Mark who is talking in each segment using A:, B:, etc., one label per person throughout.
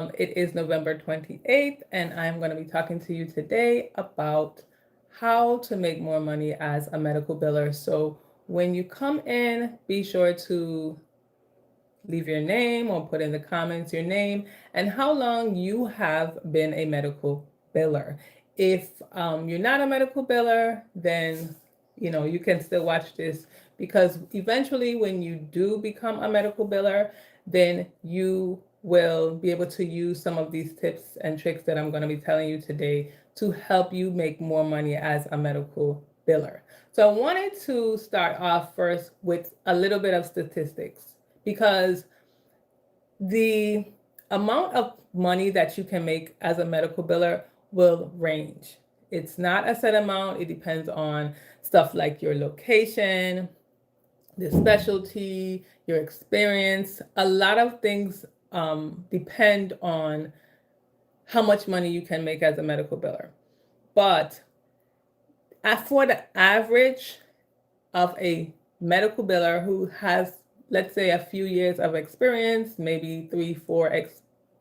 A: It is November 28th, and I'm going to be talking to you today about how to make more money as a medical biller. So when you come in, be sure to leave your name or put in the comments your name and how long you have been a medical biller. If you're not a medical biller, then you can still watch this, because eventually when you do become a medical biller, then you will be able to use some of these tips and tricks that I'm going to be telling you today to help you make more money as a medical biller. So I wanted to start off first with a little bit of statistics, because the amount of money that you can make as a medical biller will range. It's not a set amount. It depends on stuff like your location, the specialty, your experience. A lot of things depend on how much money you can make as a medical biller. But for the average of a medical biller who has, let's say, a few years of experience, maybe 3-4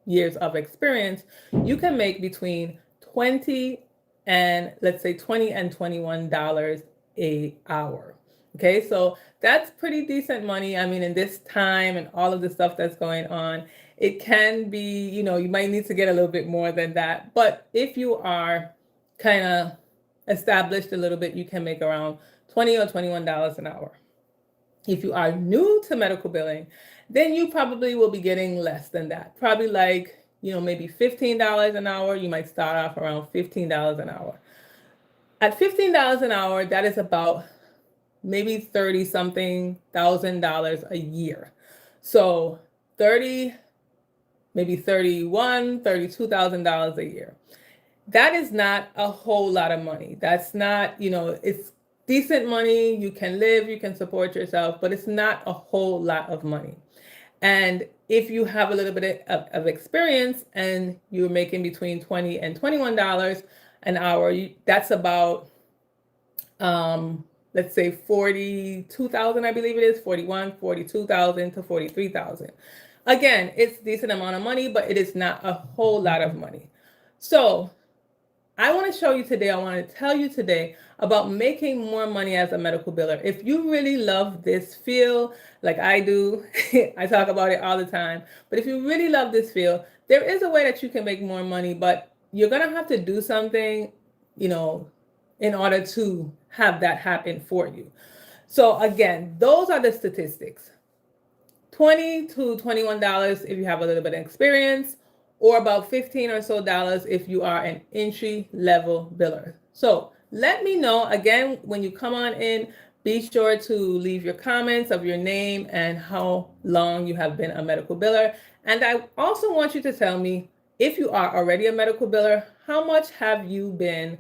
A: years of experience, you can make between $20 and $21 an hour. Okay, so that's pretty decent money. I mean, in this time and all of the stuff that's going on, it can be, you might need to get a little bit more than that. But if you are kind of established a little bit, you can make around $20 or $21 an hour. If you are new to medical billing, then you probably will be getting less than that. Probably like, maybe $15 an hour. You might start off around $15 an hour. At $15 an hour, that is about maybe 30 something $1,000 a year. So maybe $32,000 a year. That is not a whole lot of money. That's not, it's decent money. You can live, you can support yourself, but it's not a whole lot of money. And if you have a little bit of experience and you're making between $20 and $21 an hour, that's about, let's say 42,000, I believe it is, 42,000 to 43,000. Again, it's a decent amount of money, but it is not a whole lot of money. So I want to tell you today about making more money as a medical biller. If you really love this field, like I do, I talk about it all the time, but if you really love this field, there is a way that you can make more money, but you're going to have to do something, in order to have that happen for you. So again, those are the statistics. $20 to $21 if you have a little bit of experience, or about $15 or so if you are an entry level biller. So let me know, again, when you come on in, be sure to leave your comments of your name and how long you have been a medical biller. And I also want you to tell me, if you are already a medical biller, how much have you made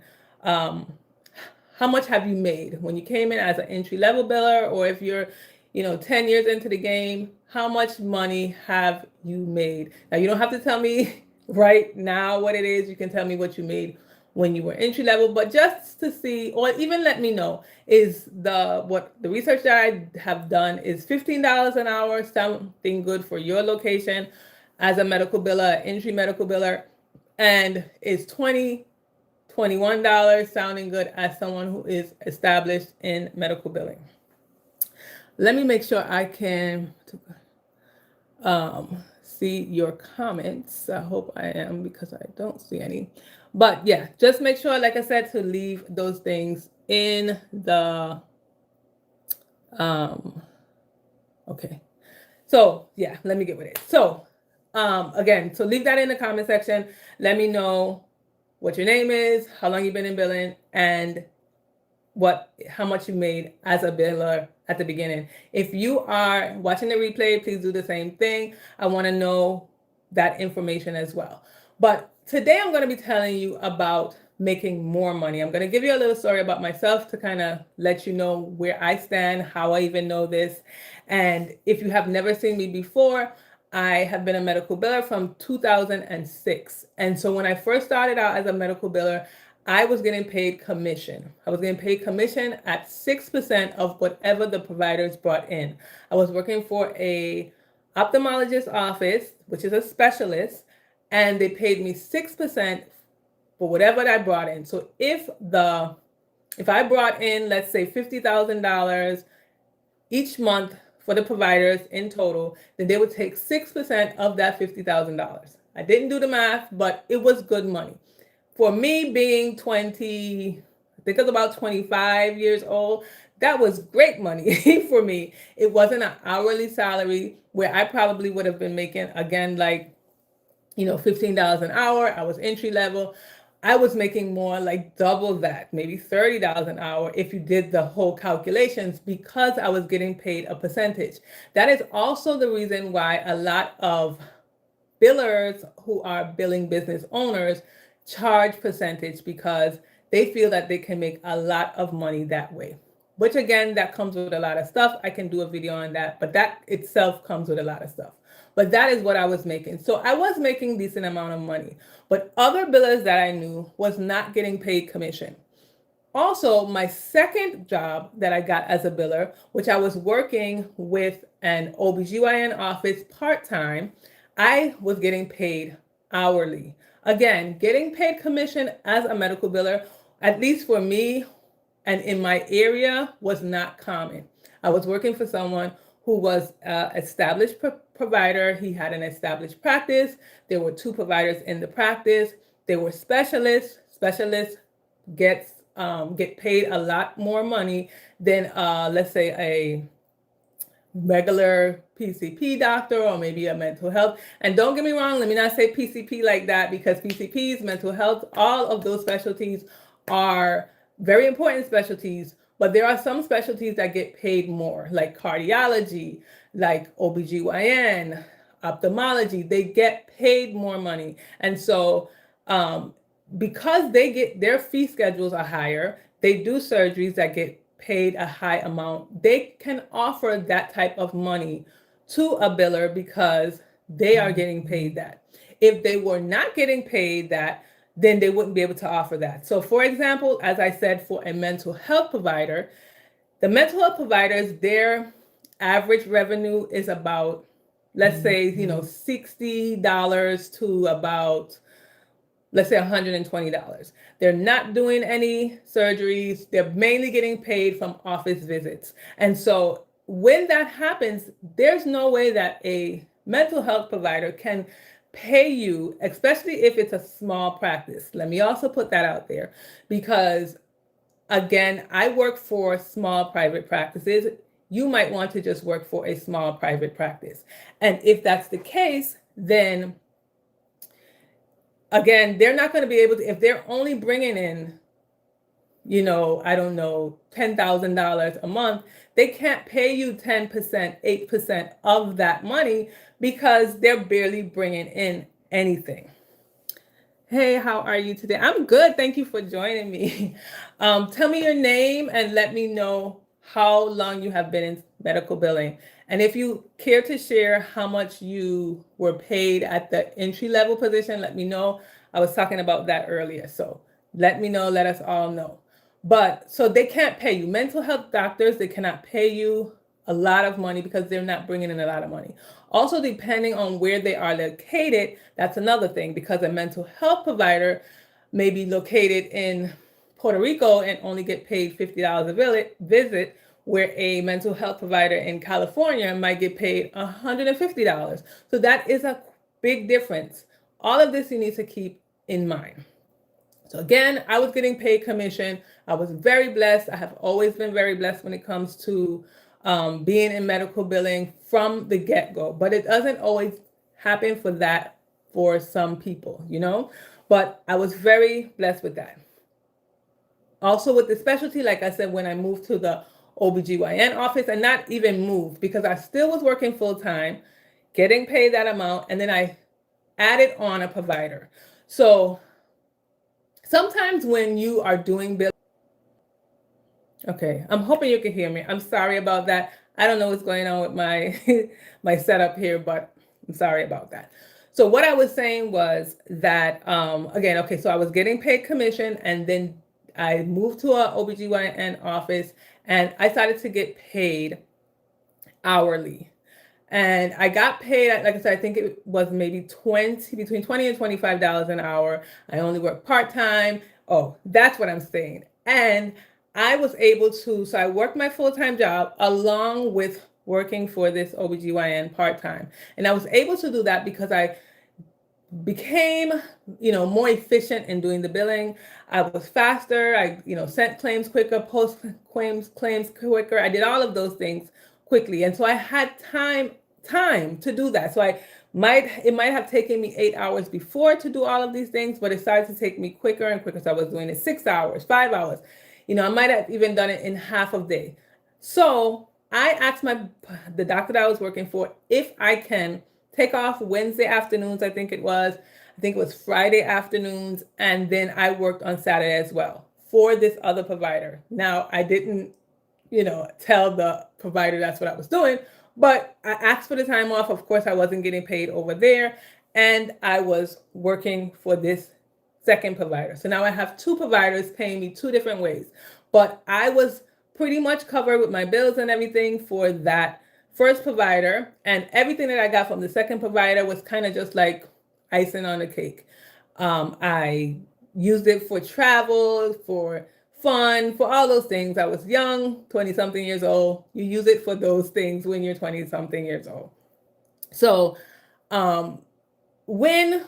A: when you came in as an entry level biller, or if you're 10 years into the game, how much money have you made? Now, you don't have to tell me right now what it is. You can tell me what you made when you were entry level, but just to see, or even let me know, what the research that I have done, is $15 an hour something good for your location as a medical biller, entry medical biller, and is $20, $21 sounding good as someone who is established in medical billing? Let me make sure I can see your comments. I hope I am, because I don't see any. But yeah, just make sure, like I said, to leave those things in the, okay. So yeah, let me get with it. So again, so leave that in the comment section. Let me know what your name is, how long you've been in billing, and how much you made as a biller at the beginning. If you are watching the replay, please do the same thing. I want to know that information as well. But today I'm going to be telling you about making more money. I'm going to give you a little story about myself to kind of let you know where I stand, how I even know this. And if you have never seen me before, I have been a medical biller from 2006. And so when I first started out as a medical biller, I was getting paid commission. I was getting paid commission at 6% of whatever the providers brought in. I was working for a ophthalmologist office, which is a specialist, and they paid me 6% for whatever I brought in. So if I brought in, let's say $50,000 each month for the providers in total, then they would take 6% of that $50,000. I didn't do the math, but it was good money. For me being 20, I think it was about 25 years old, that was great money for me. It wasn't an hourly salary where I probably would have been making, again, like, $15 an hour. I was entry level. I was making more, like double that, maybe $30 an hour if you did the whole calculations, because I was getting paid a percentage. That is also the reason why a lot of billers who are billing business owners charge percentage, because they feel that they can make a lot of money that way. Which again, that comes with a lot of stuff. I can do a video on that, but that itself comes with a lot of stuff. But that is what I was making. So I was making a decent amount of money, but other billers that I knew was not getting paid commission. Also, my second job that I got as a biller, which I was working with an OBGYN office part-time, I was getting paid hourly. Again, getting paid commission as a medical biller, at least for me and in my area, was not common. I was working for someone who was an established provider. He had an established practice. There were 2 providers in the practice. They were specialists. Specialists get paid a lot more money than, let's say, a regular PCP doctor or maybe a mental health. And don't get me wrong, let me not say PCP like that, because PCPs, mental health, all of those specialties are very important specialties, but there are some specialties that get paid more, like cardiology, like OBGYN, ophthalmology. They get paid more money. And so because their fee schedules are higher, they do surgeries that get paid a high amount, they can offer that type of money to a biller because they are getting paid that. If they were not getting paid that, then they wouldn't be able to offer that. So for example, as I said, for a mental health provider, the mental health providers, their average revenue is about, let's say, $60 to about, let's say, $120. They're not doing any surgeries. They're mainly getting paid from office visits. And so when that happens, there's no way that a mental health provider can pay you, especially if it's a small practice. Let me also put that out there, because again, I work for small private practices. You might want to just work for a small private practice. And if that's the case, then again, they're not going to be able to, if they're only bringing in, I don't know, $10,000 a month, they can't pay you 10%, 8% of that money, because they're barely bringing in anything. Hey, how are you today? I'm good. Thank you for joining me. Tell me your name and let me know how long you have been in medical billing. And if you care to share how much you were paid at the entry-level position, let me know. I was talking about that earlier. So let me know, let us all know. But so they can't pay you. Mental health doctors, they cannot pay you a lot of money because they're not bringing in a lot of money. Also, depending on where they are located, that's another thing, because a mental health provider may be located in Puerto Rico and only get paid $50 a visit, where a mental health provider in California might get paid $150. So that is a big difference. All of this you need to keep in mind. So again, I was getting paid commission. I was very blessed. I have always been very blessed when it comes to being in medical billing from the get-go, but it doesn't always happen for some people, but I was very blessed with that. Also with the specialty, like I said, when I moved to the OBGYN office, and not even moved, because I still was working full-time, getting paid that amount, and then I added on a provider. So sometimes when you are doing billing, okay, I'm hoping you can hear me. I'm sorry about that. I don't know what's going on with my my setup here, but I'm sorry about that. So what I was saying was that, again, okay, so I was getting paid commission, and then I moved to a OBGYN office, and I started to get paid hourly. And I got paid, like I said, I think it was maybe between 20 and $25 an hour. I only worked part-time. Oh, that's what I'm saying. And I was able to, so I worked my full-time job along with working for this OBGYN part-time. And I was able to do that because I became, more efficient in doing the billing. I was faster. I, sent claims quicker, post claims quicker. I did all of those things quickly. And so I had time to do that. So it might have taken me 8 hours before to do all of these things, but it started to take me quicker and quicker. So I was doing it 6 hours, 5 hours. I might have even done it in half a day. So I asked the doctor that I was working for if I can take off Wednesday afternoons, I think it was Friday afternoons, and then I worked on Saturday as well for this other provider. Now, I didn't, tell the provider that's what I was doing, but I asked for the time off. Of course, I wasn't getting paid over there, and I was working for this second provider. So now I have two providers paying me two different ways, but I was pretty much covered with my bills and everything for that first provider, and everything that I got from the second provider was kind of just like icing on the cake. I used it for travel, for fun, for all those things. I was young, 20-something years old. You use it for those things when you're 20-something years old. So when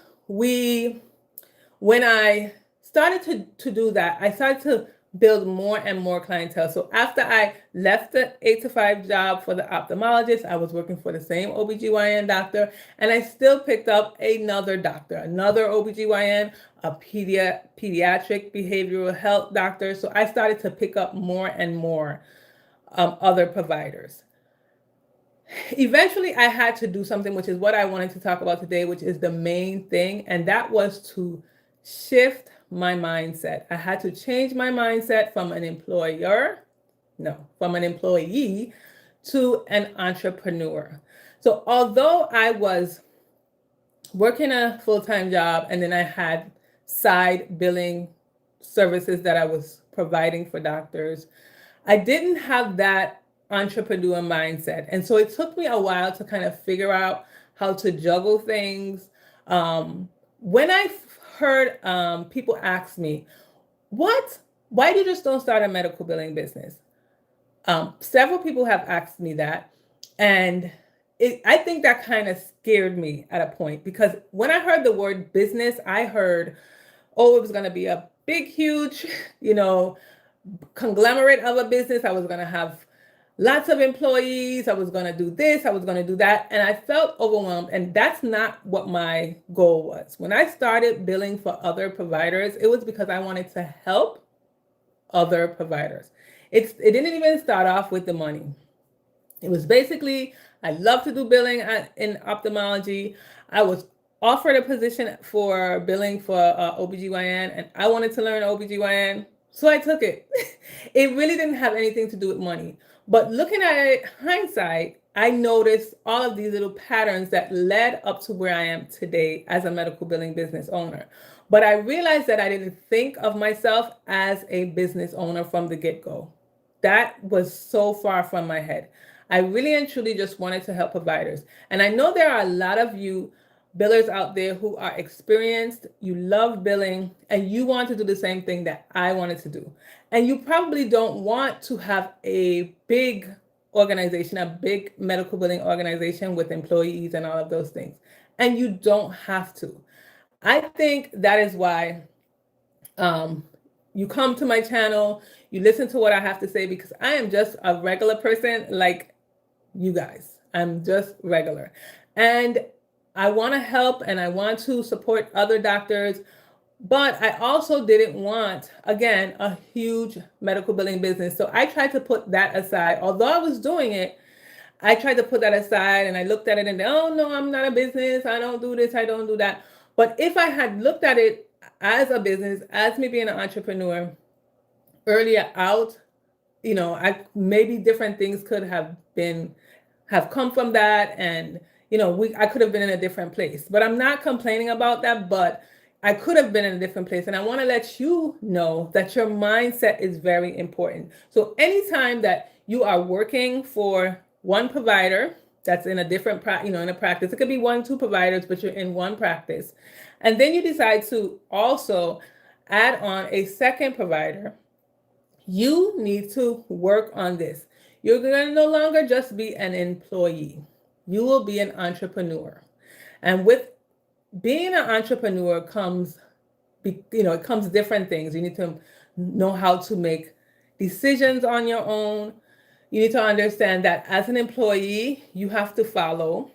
A: I started to do that, I started to build more and more clientele. So after I left the 8 to 5 job for the ophthalmologist, I was working for the same OBGYN doctor, and I still picked up another doctor, another OBGYN, a pediatric behavioral health doctor. So I started to pick up more and more other providers. Eventually, I had to do something, which is what I wanted to talk about today, which is the main thing, and that was to shift my mindset. I had to change my mindset from an employee to an entrepreneur. So although I was working a full-time job and then I had side billing services that I was providing for doctors, I didn't have that entrepreneur mindset. And so it took me a while to kind of figure out how to juggle things. When I heard people ask me, why do you just don't start a medical billing business? Several people have asked me that, and I think that kind of scared me at a point, because when I heard the word business, I heard, it was going to be a big, huge, conglomerate of a business. I was going to have lots of employees. I was going to do this. I was going to do that. And I felt overwhelmed. And that's not what my goal was. When I started billing for other providers, it was because I wanted to help other providers. It didn't even start off with the money. It was basically, I love to do billing in ophthalmology. I was offered a position for billing for OBGYN, and I wanted to learn OBGYN. So I took it. It really didn't have anything to do with money. But looking at it, hindsight, I noticed all of these little patterns that led up to where I am today as a medical billing business owner. But I realized that I didn't think of myself as a business owner from the get-go. That was so far from my head. I really and truly just wanted to help providers. And I know there are a lot of you billers out there who are experienced, you love billing, and you want to do the same thing that I wanted to do. And you probably don't want to have a big organization, a big medical billing organization with employees and all of those things. And you don't have to. I think that is why you come to my channel, you listen to what I have to say, because I am just a regular person like you guys. I'm just regular. And I want to help and I want to support other doctors, but I also didn't want, again, a huge medical billing business. So I tried to put that aside. Although I was doing it, I tried to put that aside, and I looked at it and, oh no, I'm not a business. I don't do this. I don't do that. But if I had looked at it as a business, as me being an entrepreneur earlier out, maybe different things could have come from that, and I could have been in a different place. But I'm not complaining about that, but I could have been in a different place. And I want to let you know that your mindset is very important. So anytime that you are working for one provider, that's in a different in a practice. It could be 1, 2 providers, but you're in one practice. And then you decide to also add on a second provider. You need to work on this. You're going to no longer just be an employee. You will be an entrepreneur. And with being an entrepreneur comes, it comes different things. You need to know how to make decisions on your own. You need to understand that as an employee, you have to follow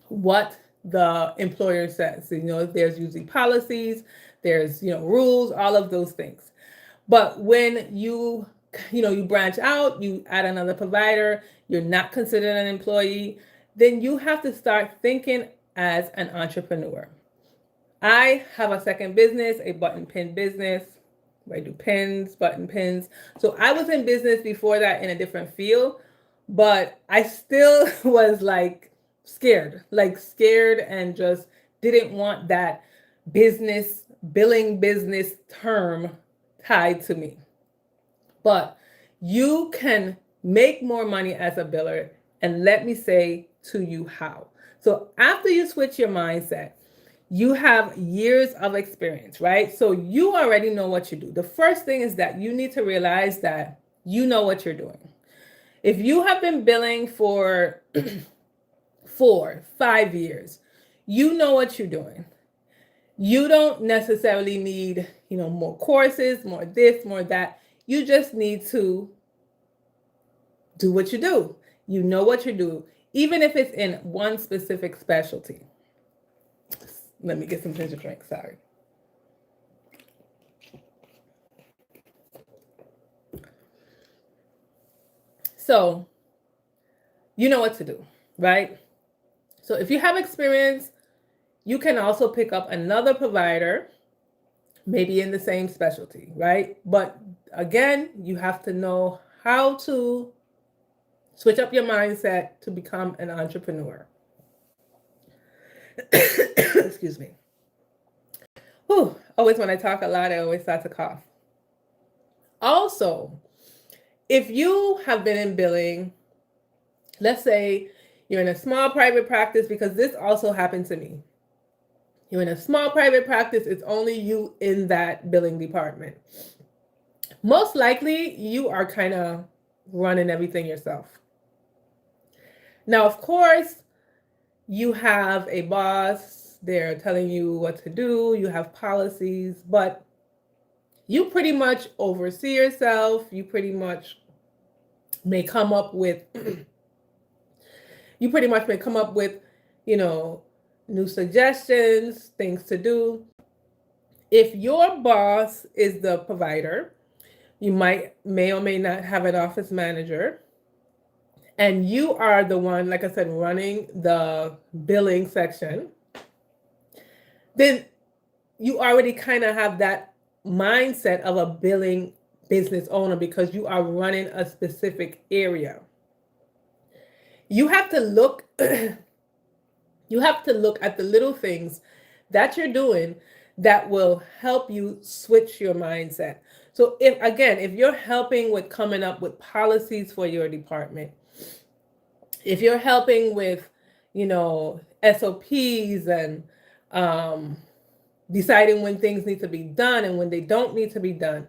A: what the employer says. There's usually policies, there's, rules, all of those things. But when you branch out, you add another provider, you're not considered an employee, then you have to start thinking as an entrepreneur. I have a second business, a button pin business. I do pins, button pins. So I was in business before that in a different field, but I still was scared and just didn't want that billing business term tied to me. But you can make more money as a biller, and let me say to you how. So after you switch your mindset, you have years of experience, right? So you already know what you do. The first thing is that you need to realize that you know what you're doing. If you have been billing for 4, 5 years, you know what you're doing. You don't necessarily need, more courses, more this, more that. You just need to do what you do. You know what you do, even if it's in one specific specialty. Let me get some ginger drink, sorry. So, you know what to do, right? So if you have experience, you can also pick up another provider, maybe in the same specialty, right? But again, you have to know how to switch up your mindset to become an entrepreneur. Excuse me. Whew. Always when I talk a lot, I always start to cough. Also, if you have been in billing, let's say you're in a small private practice, because this also happened to me. You're in a small private practice, it's only you in that billing department. Most likely, you are kind of running everything yourself. Now, of course, you have a boss, they're telling you what to do, you have policies, but you pretty much oversee yourself. You pretty much may come up with, new suggestions, things to do. If your boss is the provider, you may or may not have an office manager, and you are the one, like I said, running the billing section, then you already kind of have that mindset of a billing business owner because you are running a specific area. You have to look at the little things that you're doing that will help you switch your mindset. So if you're helping with coming up with policies for your department, if you're helping with, SOPs and deciding when things need to be done and when they don't need to be done,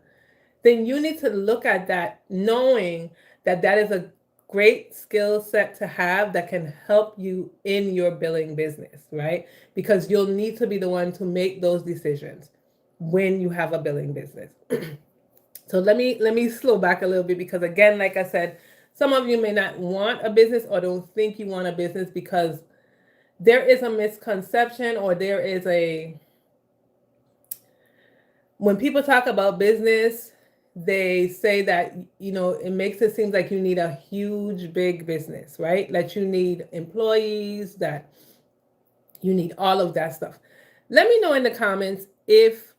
A: then you need to look at that knowing that that is a great skill set to have that can help you in your billing business, right? Because you'll need to be the one to make those decisions when you have a billing business. So let me slow back a little bit, because again, like I said, some of you may not want a business or don't think you want a business because there is a misconception, or there is when people talk about business, they say that, it makes it seem like you need a huge, big business, right? That you need employees, that you need all of that stuff. Let me know in the comments if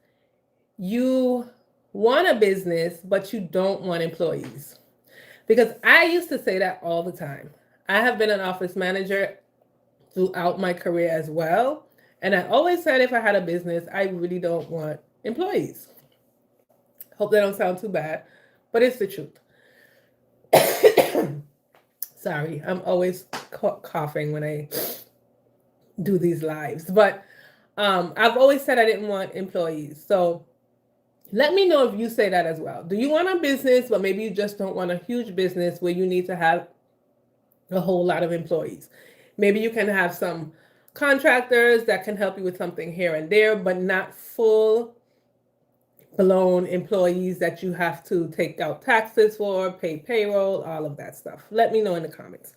A: you want a business, but you don't want employees. Because I used to say that all the time. I have been an office manager throughout my career as well. And I always said if I had a business, I really don't want employees. Hope that don't sound too bad, but it's the truth. Sorry, I'm always coughing when I do these lives, but I've always said I didn't want employees. So let me know if you say that as well. Do you want a business, but maybe you just don't want a huge business where you need to have a whole lot of employees? Maybe you can have some contractors that can help you with something here and there, but not full blown employees that you have to take out taxes for, pay payroll, all of that stuff. Let me know in the comments.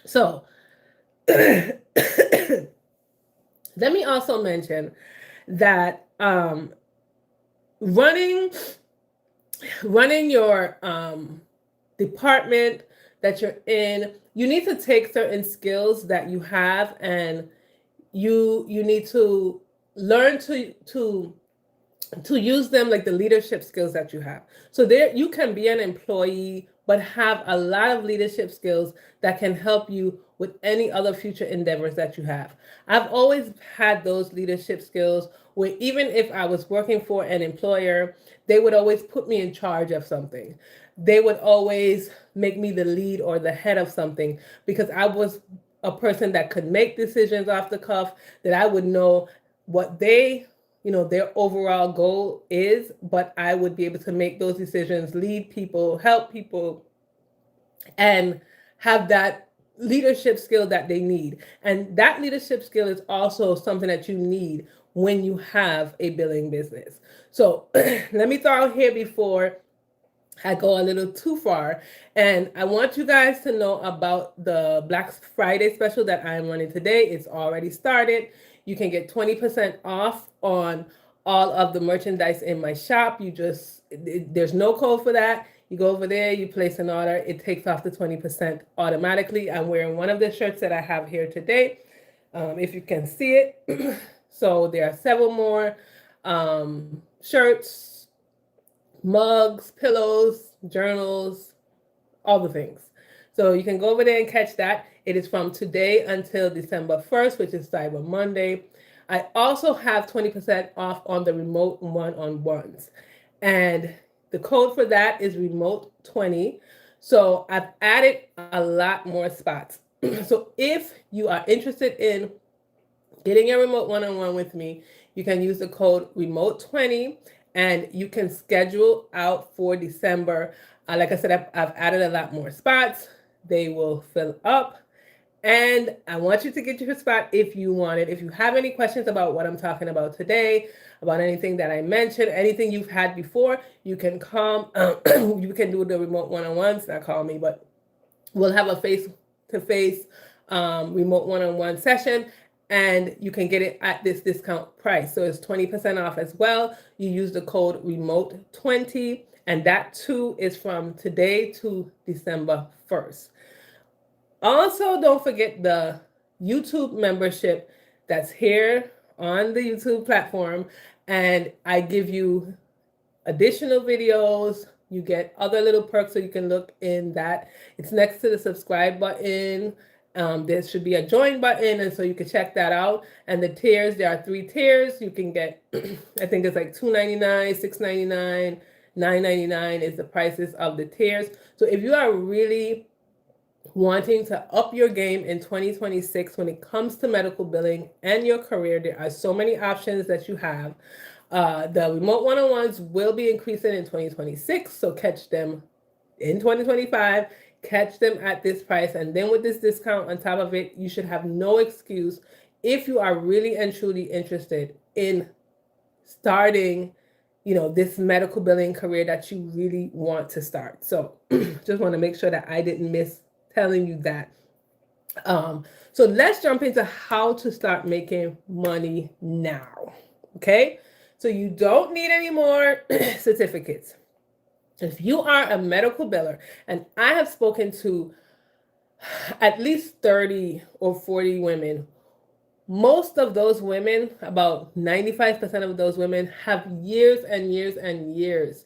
A: So let me also mention that running your department that you're in, you need to take certain skills that you have, and you need to learn to use them, like the leadership skills that you have. So there you can be an employee but have a lot of leadership skills that can help you with any other future endeavors that you have. I've always had those leadership skills where even if I was working for an employer, they would always put me in charge of something. They would always make me the lead or the head of something because I was a person that could make decisions off the cuff, that I would know what their overall goal is, but I would be able to make those decisions, lead people, help people, and have that leadership skill that they need. And that leadership skill is also something that you need when you have a billing business. So let me throw out here before I go a little too far. And I want you guys to know about the Black Friday special that I'm running today. It's already started. You can get 20% off on all of the merchandise in my shop. There's no code for that. You go over there, you place an order, it takes off the 20% automatically. I'm wearing one of the shirts that I have here today, if you can see it. So there are several more shirts, mugs, pillows, journals, all the things. So you can go over there and catch that. It is from today until December 1st, which is Cyber Monday. I also have 20% off on the remote one-on-ones. And the code for that is remote 20. So I've added a lot more spots. So if you are interested in getting a remote one-on-one with me, you can use the code remote 20 and you can schedule out for December. Like I said, I've added a lot more spots. They will fill up. And I want you to get your spot if you want it. If you have any questions about what I'm talking about today, about anything that I mentioned, anything you've had before, you can come. You can do the remote one-on-ones, not call me, but we'll have a face-to-face remote one-on-one session, and you can get it at this discount price. So it's 20% off as well. You use the code remote20, and that too is from today to December 1st. Also, don't forget the YouTube membership that's here on the YouTube platform. And I give you additional videos. You get other little perks so you can look in that. It's next to the subscribe button. There should be a join button, and so you can check that out. And the tiers, there are 3 tiers. You can get, I think it's like $2.99, $6.99, $9.99 is the prices of the tiers. So if you are really wanting to up your game in 2026 when it comes to medical billing and your career, there are so many options that you have. The remote one-on-ones will be increasing in 2026, so catch them in 2025, catch them at this price, and then with this discount on top of it, you should have no excuse if you are really and truly interested in starting this medical billing career that you really want to start. So just want to make sure that I didn't miss telling you that. So let's jump into how to start making money now. Okay, so you don't need any more certificates. If you are a medical biller, and I have spoken to at least 30 or 40 women, most of those women, about 95% of those women, have years and years and years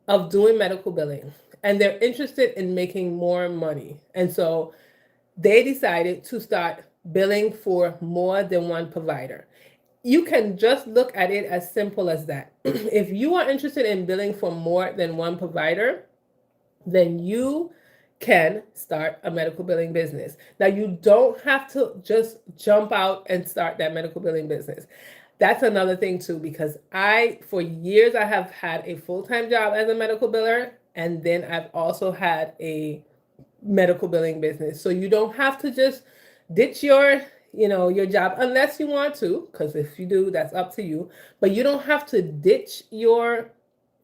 A: of doing medical billing, and they're interested in making more money. And so they decided to start billing for more than one provider. You can just look at it as simple as that. If you are interested in billing for more than one provider, then you can start a medical billing business. Now, you don't have to just jump out and start that medical billing business. That's another thing too, because for years, I have had a full-time job as a medical biller, and then I've also had a medical billing business. So you don't have to just ditch your job unless you want to, because if you do, that's up to you. But you don't have to ditch your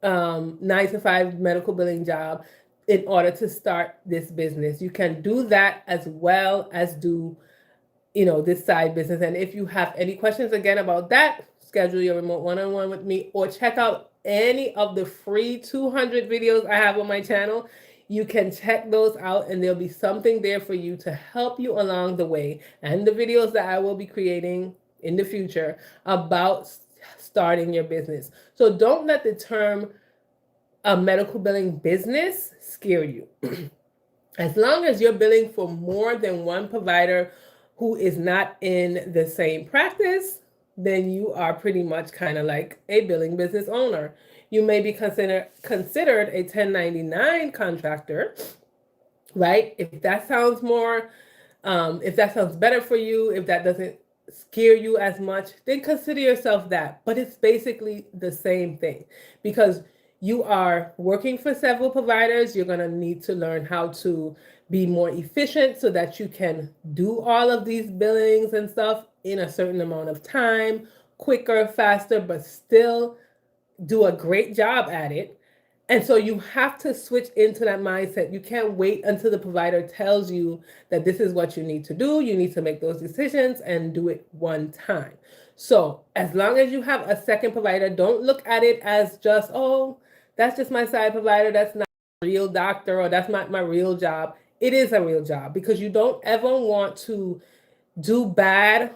A: 9 to 5 medical billing job in order to start this business. You can do that as well as do this side business. And if you have any questions again about that, schedule your remote one-on-one with me, or check out any of the free 200 videos I have on my channel. You can check those out, and there'll be something there for you to help you along the way. And the videos that I will be creating in the future about starting your business. So don't let the term a medical billing business scare you. As long as you're billing for more than one provider who is not in the same practice, then you are pretty much kind of like a billing business owner. You may be considered a 1099 contractor, right? If that sounds better for you, if that doesn't scare you as much, then consider yourself that. But it's basically the same thing, because you are working for several providers. You're going to need to learn how to be more efficient so that you can do all of these billings and stuff in a certain amount of time, quicker, faster, but still do a great job at it. And so you have to switch into that mindset. You can't wait until the provider tells you that this is what you need to do. You need to make those decisions and do it one time. So as long as you have a second provider, don't look at it as just, oh, that's just my side provider. That's not a real doctor, or that's not my real job. It is a real job, because you don't ever want to do bad,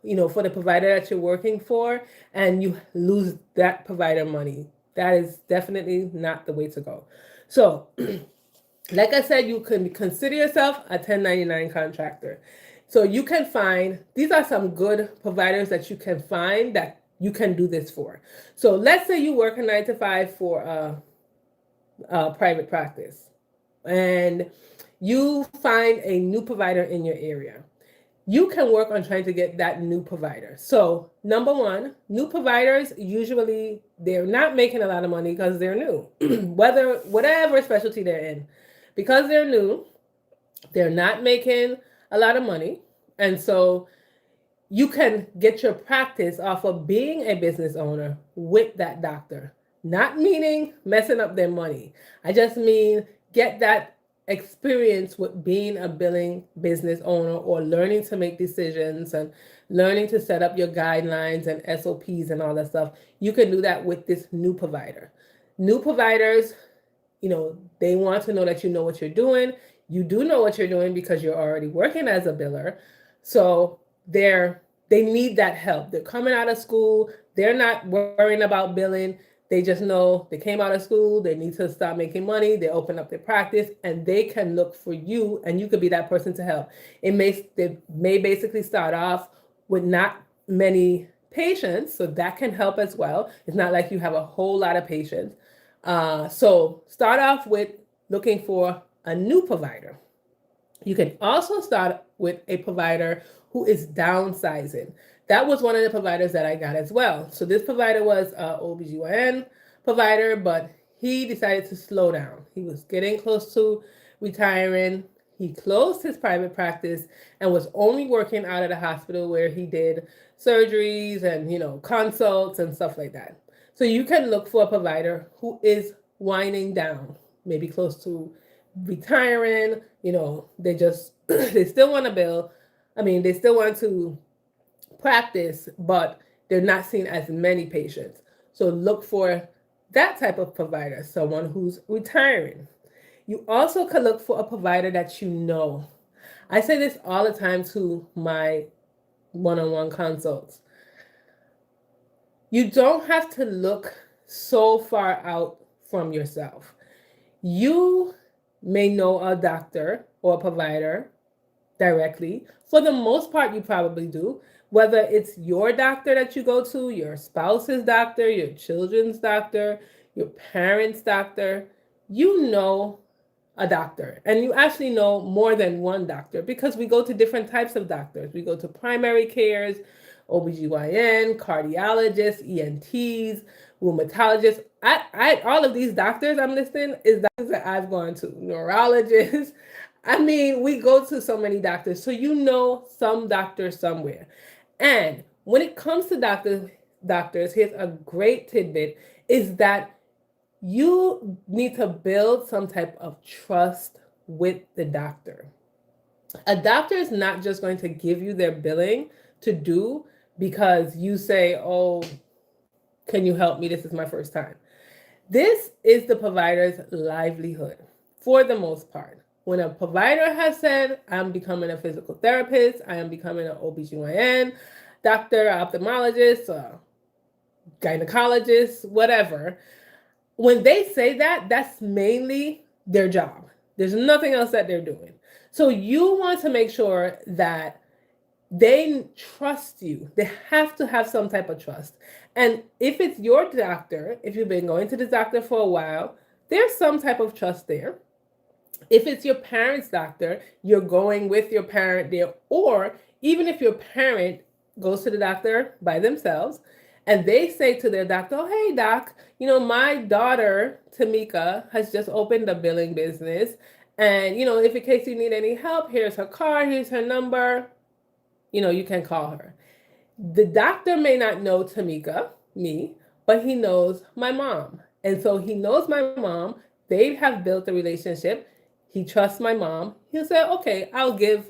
A: for the provider that you're working for, and you lose that provider money. That is definitely not the way to go. So, like I said, you can consider yourself a 1099 contractor. So you can find, these are some good providers that you can find that you can do this for. So let's say you work a 9 to 5 for a private practice, and you find a new provider in your area. You can work on trying to get that new provider. So number one, new providers, usually they're not making a lot of money because they're new, whatever specialty they're in. Because they're new, they're not making a lot of money. And so you can get your practice off of being a business owner with that doctor. Not meaning messing up their money. I just mean get that experience with being a billing business owner, or learning to make decisions and learning to set up your guidelines and SOPs and all that stuff. You can do that with this new provider. New providers, they want to know that you know what you're doing. You do know what you're doing because you're already working as a biller. So they need that help. They're coming out of school. They're not worrying about billing. They just know they came out of school. They need to start making money. They open up their practice, and they can look for you, and you could be that person to help. They may basically start off with not many patients, so that can help as well. It's not like you have a whole lot of patients. So start off with looking for a new provider. You can also start with a provider who is downsizing. That was one of the providers that I got as well. So this provider was an OBGYN provider, but he decided to slow down. He was getting close to retiring. He closed his private practice and was only working out of the hospital, where he did surgeries and, consults and stuff like that. So you can look for a provider who is winding down, maybe close to retiring. They still want to bill. They still want to practice, but they're not seeing as many patients. So look for that type of provider, someone who's retiring. You also can look for a provider that you know. I say this all the time to my one-on-one consults. You don't have to look so far out from yourself. You may know a doctor or a provider directly. For the most part, you probably do. Whether it's your doctor that you go to, your spouse's doctor, your children's doctor, your parents' doctor, you know a doctor, and you actually know more than one doctor because we go to different types of doctors. We go to primary cares, OBGYN, cardiologists, ENTs, rheumatologists. All of these doctors I'm listing is doctors that I've gone to, neurologists. I mean, we go to so many doctors. So you know some doctor somewhere. And when it comes to doctors, here's a great tidbit is that you need to build some type of trust with the doctor. A doctor is not just going to give you their billing to do because you say, oh, can you help me? This is my first time. This is the provider's livelihood for the most part. When a provider has said, I'm becoming a physical therapist, I am becoming an OBGYN, doctor, ophthalmologist, gynecologist, whatever, when they say that, that's mainly their job. There's nothing else that they're doing. So you want to make sure that they trust you. They have to have some type of trust. And if it's your doctor, if you've been going to the doctor for a while, there's some type of trust there. If it's your parent's doctor, you're going with your parent there. Or even if your parent goes to the doctor by themselves, and they say to their doctor, oh, hey, doc, my daughter, Tamika, has just opened a billing business. And, if in case you need any help, here's her card, here's her number, you can call her. The doctor may not know Tamika, me, but he knows my mom. And so he knows my mom. They have built a relationship. He trusts my mom. He'll say, okay, I'll give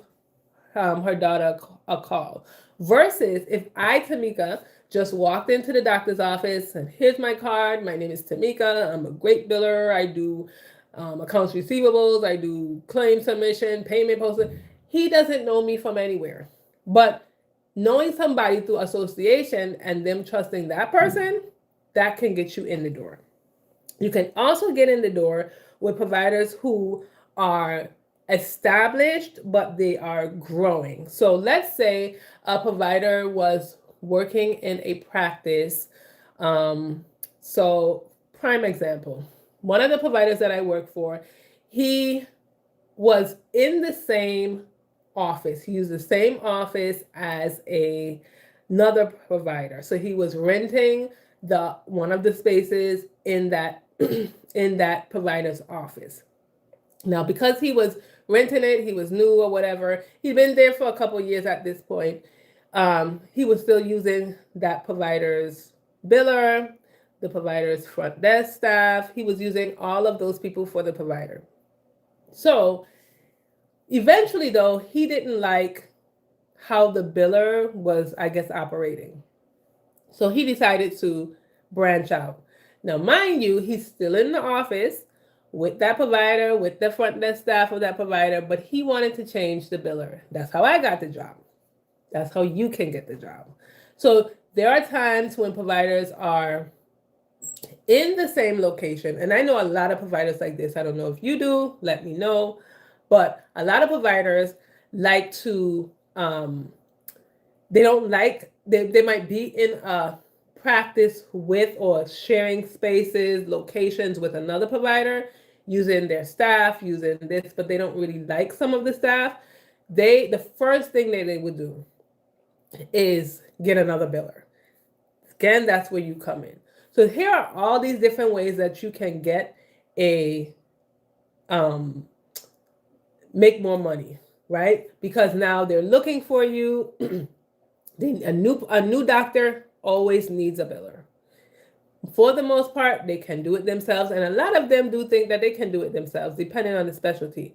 A: her daughter a call. Versus if I, Tamika, just walked into the doctor's office and here's my card. My name is Tamika. I'm a great biller. I do accounts receivables. I do claim submission, payment posting. He doesn't know me from anywhere. But knowing somebody through association and them trusting that person, that can get you in the door. You can also get in the door with providers who are established, but they are growing. So let's say a provider was working in a practice. So prime example, one of the providers that I work for, he was in the same office. He used the same office as another provider. So he was renting one of the spaces in that in that provider's office. Now, because he was renting it, he was new or whatever, he'd been there for a couple of years at this point. He was still using that provider's biller, the provider's front desk staff. He was using all of those people for the provider. So eventually, though, he didn't like how the biller was, I guess, operating. So he decided to branch out. Now, mind you, he's still in the office with that provider, with the front desk staff of that provider, but he wanted to change the biller. That's how I got the job. That's how you can get the job. So there are times when providers are in the same location, and I know a lot of providers like this. I don't know if you do, let me know. But a lot of providers like to, they might be in a practice with or sharing spaces, locations with another provider, using their staff, using this, but they don't really like some of the staff. The first thing that they would do is get another biller. Again, that's where you come in. So here are all these different ways that you can get make more money, right? Because now they're looking for you. A new doctor always needs a biller. For the most part, they can do it themselves. And a lot of them do think that they can do it themselves, depending on the specialty.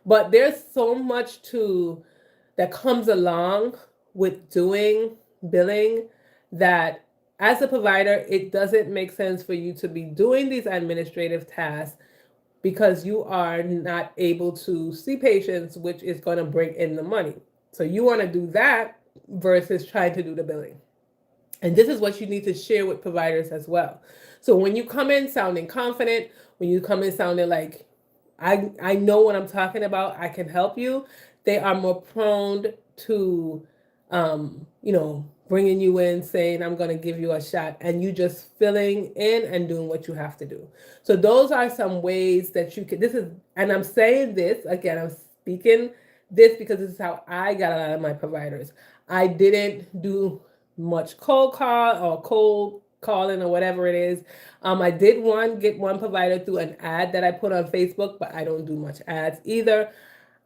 A: But there's so much that comes along with doing billing that as a provider, it doesn't make sense for you to be doing these administrative tasks because you are not able to see patients, which is going to bring in the money. So you want to do that versus trying to do the billing. And this is what you need to share with providers as well. So when you come in sounding confident, when you come in sounding like, I know what I'm talking about, I can help you, they are more prone to, bringing you in, saying, I'm going to give you a shot, and you just filling in and doing what you have to do. So those are some ways that you can, and I'm saying this, again, I'm speaking this because this is how I got a lot of my providers. I didn't do much cold call or cold calling or whatever it is. I did get one provider through an ad that I put on Facebook, but I don't do much ads either.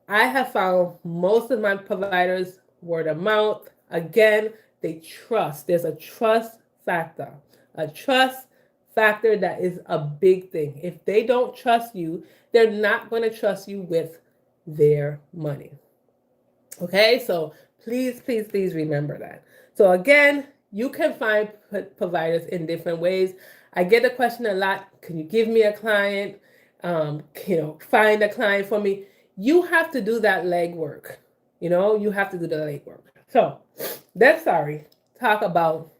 A: I have found most of my providers word of mouth. Again, they trust. There's a trust factor. A trust factor that is a big thing. If they don't trust you, they're not going to trust you with their money. Okay, so please, please, please remember that. So again, you can find providers in different ways. I get the question a lot, can you give me a client? Find a client for me. You have to do that legwork. You have to do the legwork. So let's talk about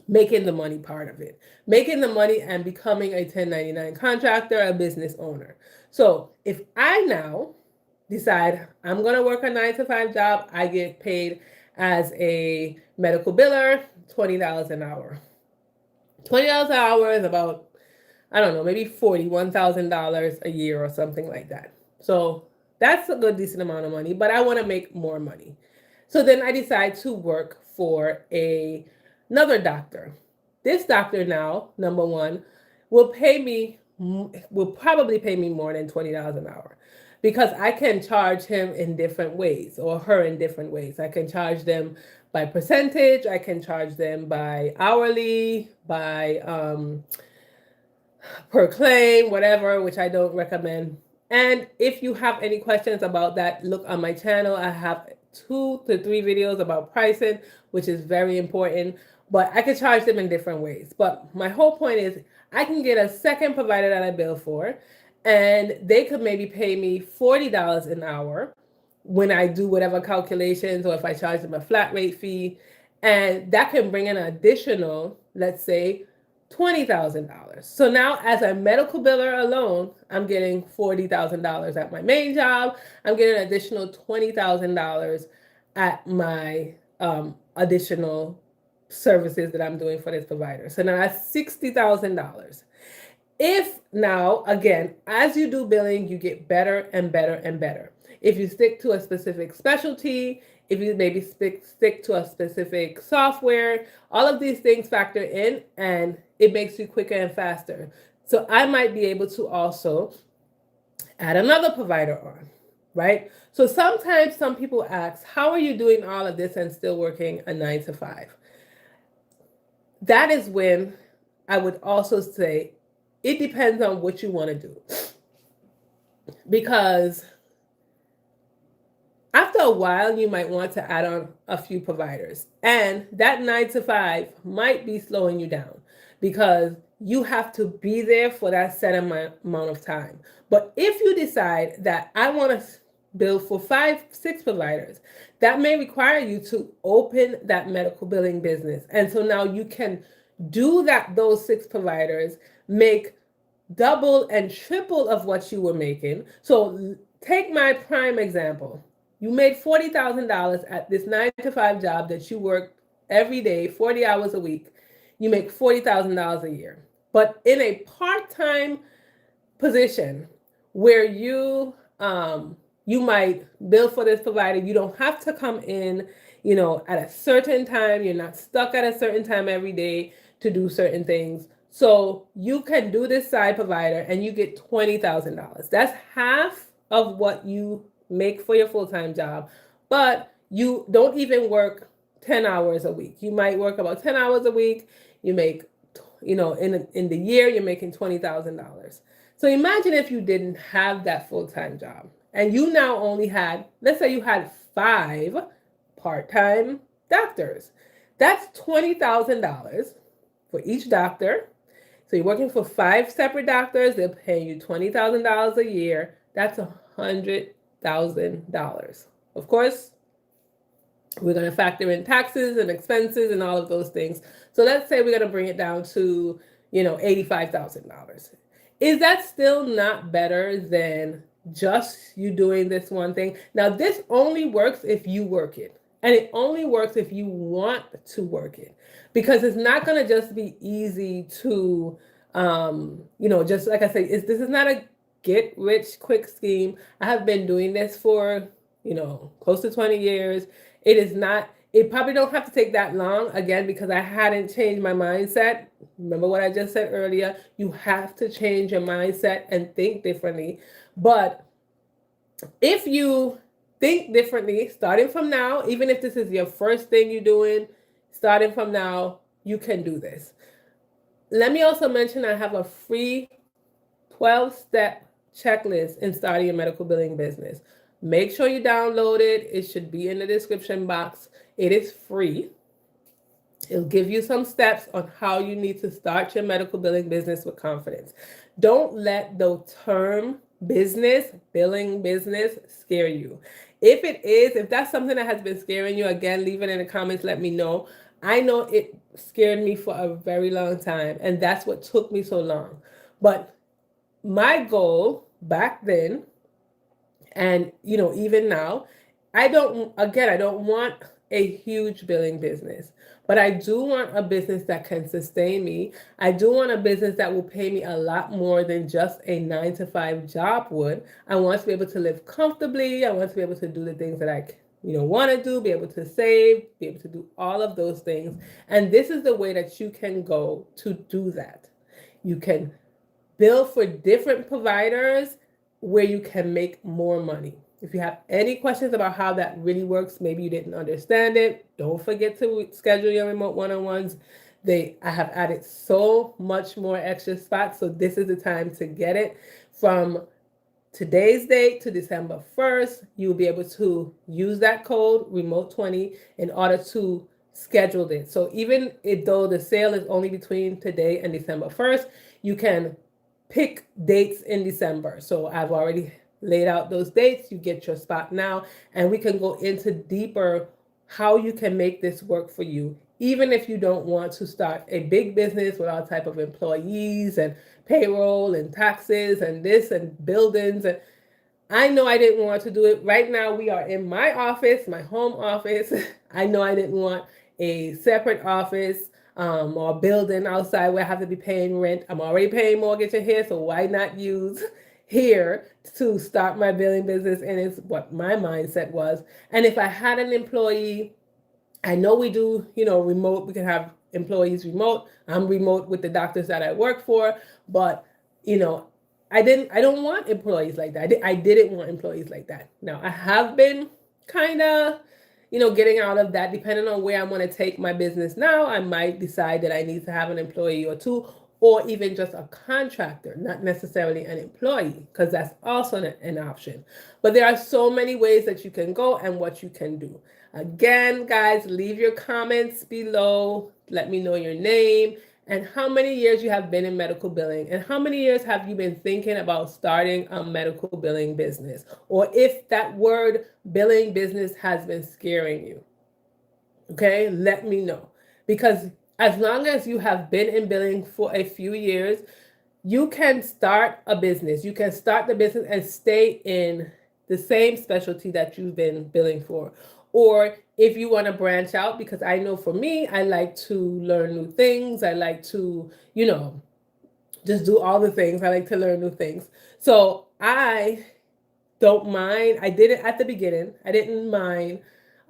A: making the money part of it. Making the money and becoming a 1099 contractor, a business owner. So if I now decide I'm going to work a 9-to-5 job, I get paid as a medical biller, $20 an hour. $20 an hour is about, I don't know, maybe $41,000 a year or something like that. So that's a good, decent amount of money, but I want to make more money. So then I decide to work for another doctor. This doctor now, number one, will probably pay me more than $20 an hour, because I can charge him in different ways, or her in different ways. I can charge them by percentage. I can charge them by hourly, by per claim, whatever, which I don't recommend. And if you have any questions about that, look on my channel. I have 2 to 3 videos about pricing, which is very important. But I can charge them in different ways. But my whole point is I can get a second provider that I bill for, and they could maybe pay me $40 an hour when I do whatever calculations, or if I charge them a flat rate fee. And that can bring in an additional, let's say, $20,000. So now as a medical biller alone, I'm getting $40,000 at my main job. I'm getting an additional $20,000 at my additional services that I'm doing for this provider. So now that's $60,000. If now, again, as you do billing, you get better and better and better. If you stick to a specific specialty, if you maybe stick to a specific software, all of these things factor in, and it makes you quicker and faster. So I might be able to also add another provider on, right? So sometimes some people ask, how are you doing all of this and still working a 9-to-5? That is when I would also say it depends on what you want to do. Because after a while, you might want to add on a few providers. And that 9-to-5 might be slowing you down, because you have to be there for that set amount of time. But if you decide that I want to bill for 5-6 providers, that may require you to open that medical billing business. And so now you can do those 6 providers, make double and triple of what you were making. So take my prime example. You made $40,000 at this 9-to-5 job that you work every day, 40 hours a week. You make $40,000 a year. But in a part-time position where you might bill for this provider, you don't have to come in, at a certain time. You're not stuck at a certain time every day to do certain things. So you can do this side provider and you get $20,000. That's half of what you make for your full-time job, but you don't even work 10 hours a week. You might work about 10 hours a week. You make, in the year, you're making $20,000. So imagine if you didn't have that full-time job and you now only had, let's say you had 5 part-time doctors. That's $20,000 for each doctor. So you're working for 5 separate doctors. They're paying you $20,000 a year. That's $100,000. Of course, we're going to factor in taxes and expenses and all of those things. So let's say we're going to bring it down to, $85,000. Is that still not better than just you doing this one thing? Now, this only works if you work it. And it only works if you want to work it, because it's not going to just be easy to, just like I say, this is not a get rich quick scheme. I have been doing this for, close to 20 years. It is not, it probably don't have to take that long, again, because I hadn't changed my mindset. Remember what I just said earlier? You have to change your mindset and think differently. But if you think differently, starting from now, even if this is your first thing you're doing, starting from now, you can do this. Let me also mention I have a free 12-step checklist in starting your medical billing business. Make sure you download it. It should be in the description box. It is free. It'll give you some steps on how you need to start your medical billing business with confidence. Don't let the term billing business scare you. If that's something that has been scaring you, again, leave it in the comments, let me know. I know it scared me for a very long time, and that's what took me so long. But my goal back then, and even now, I don't want a huge billing business, but I do want a business that can sustain me. I do want a business that will pay me a lot more than just a 9-to-5 job would. I want to be able to live comfortably. I want to be able to do the things that I want to do, be able to save, be able to do all of those things. And this is the way that you can go to do that. You can bill for different providers where you can make more money. If you have any questions about how that really works, maybe you didn't understand it, don't forget to schedule your remote one-on-ones. I have added so much more extra spots, so this is the time to get it. From today's date to December 1st, you'll be able to use that code remote20 in order to schedule it. So even though the sale is only between today and December 1st, you can pick dates in December. So I've already laid out those dates. You get your spot now, and we can go into deeper how you can make this work for you, even if you don't want to start a big business with all type of employees and payroll and taxes and this and buildings. And I know I didn't want to do it. Right now we are in my office, my home office. I know I didn't want a separate office or building outside where I have to be paying rent. I'm already paying mortgage in here, so why not use here to start my billing business? And it's what my mindset was. And if I had an employee, I know we do, remote, we can have employees remote. I'm remote with the doctors that I work for, but I don't want employees like that. I didn't want employees like that. Now I have been kind of, getting out of that. Depending on where I want to take my business now, I might decide that I need to have an employee or two, or even just a contractor, not necessarily an employee, because that's also an option. But there are so many ways that you can go and what you can do. Again, guys, leave your comments below. Let me know your name and how many years you have been in medical billing, and how many years have you been thinking about starting a medical billing business, or if that word billing business has been scaring you. Okay, let me know, because as long as you have been in billing for a few years, you can start a business. You can start the business and stay in the same specialty that you've been billing for. Or if you want to branch out, because I know for me, I like to learn new things. I like to, just do all the things. I like to learn new things. So I don't mind. I did it at the beginning. I didn't mind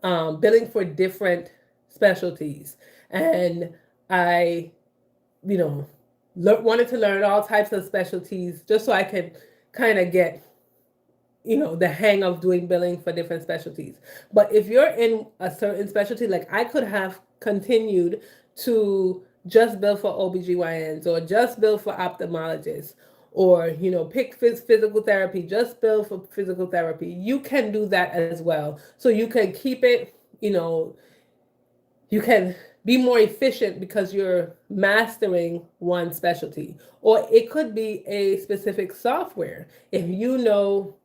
A: billing for different specialties. And I, wanted to learn all types of specialties just so I could kind of get, the hang of doing billing for different specialties. But if you're in a certain specialty, like I could have continued to just bill for OBGYNs, or just bill for ophthalmologists, or, pick physical therapy, just bill for physical therapy. You can do that as well. So you can keep it, you can be more efficient because you're mastering one specialty. Or it could be a specific software. If you know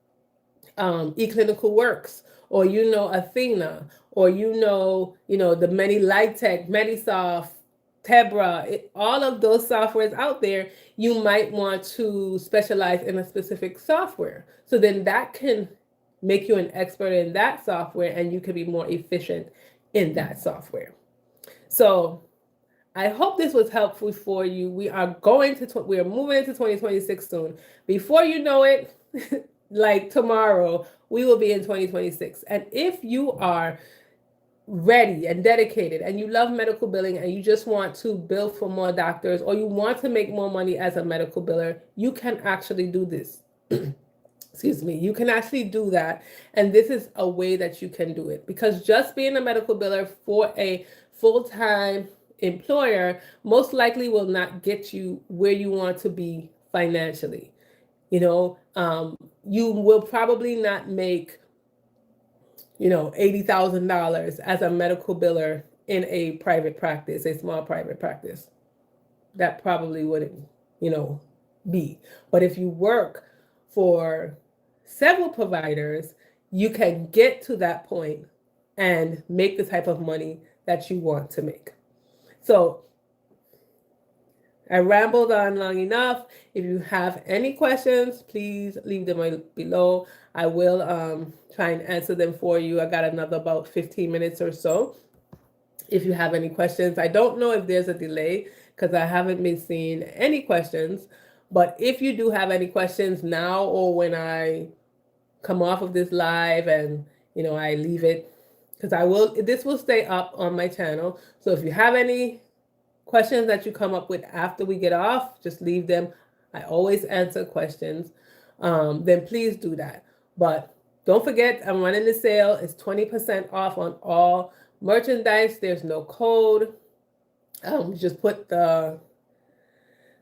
A: eClinical Works, or Athena, or the many LightTech, Medisoft, Tebra, all of those softwares out there, you might want to specialize in a specific software. So then that can make you an expert in that software, and you can be more efficient in that software. So I hope this was helpful for you. We are we are moving into 2026 soon. Before you know it, like tomorrow, we will be in 2026. And if you are ready and dedicated and you love medical billing and you just want to bill for more doctors, or you want to make more money as a medical biller, you can actually do this. Excuse me, you can actually do that. And this is a way that you can do it, because just being a medical biller for a full-time employer most likely will not get you where you want to be financially. You will probably not make $80,000 as a medical biller in a private practice, a small private practice. That probably wouldn't, be. But if you work for several providers, you can get to that point and make the type of money that you want to make. So I rambled on long enough. If you have any questions, please leave them below. I will try and answer them for you. I got another about 15 minutes or so. If you have any questions, I don't know if there's a delay because I haven't been seeing any questions. But if you do have any questions now, or when I come off of this live and I leave it, because this will stay up on my channel. So if you have any questions that you come up with after we get off, just leave them. I always answer questions. Then please do that. But don't forget, I'm running the sale. It's 20% off on all merchandise. There's no code. Just put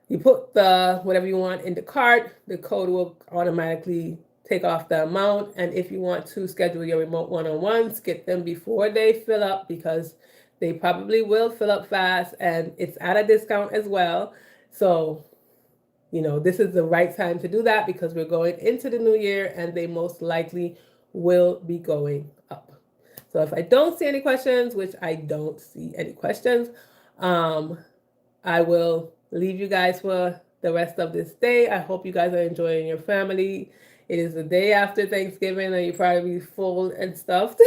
A: whatever you want in the cart. The code will automatically take off the amount. And if you want to schedule your remote one-on-ones, get them before they fill up, because they probably will fill up fast, and it's at a discount as well. So, this is the right time to do that, because we're going into the new year and they most likely will be going up. So if I don't see any questions, which I don't see any questions, I will leave you guys for the rest of this day. I hope you guys are enjoying your family. It is the day after Thanksgiving and you're probably full and stuffed.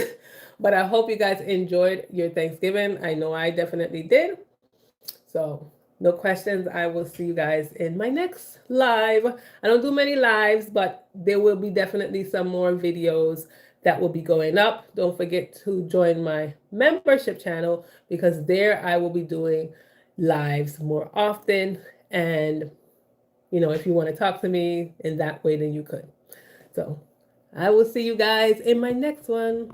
A: But I hope you guys enjoyed your Thanksgiving. I know I definitely did. So no questions. I will see you guys in my next live. I don't do many lives, but there will be definitely some more videos that will be going up. Don't forget to join my membership channel, because there I will be doing lives more often. And, if you want to talk to me in that way, then you could. So I will see you guys in my next one.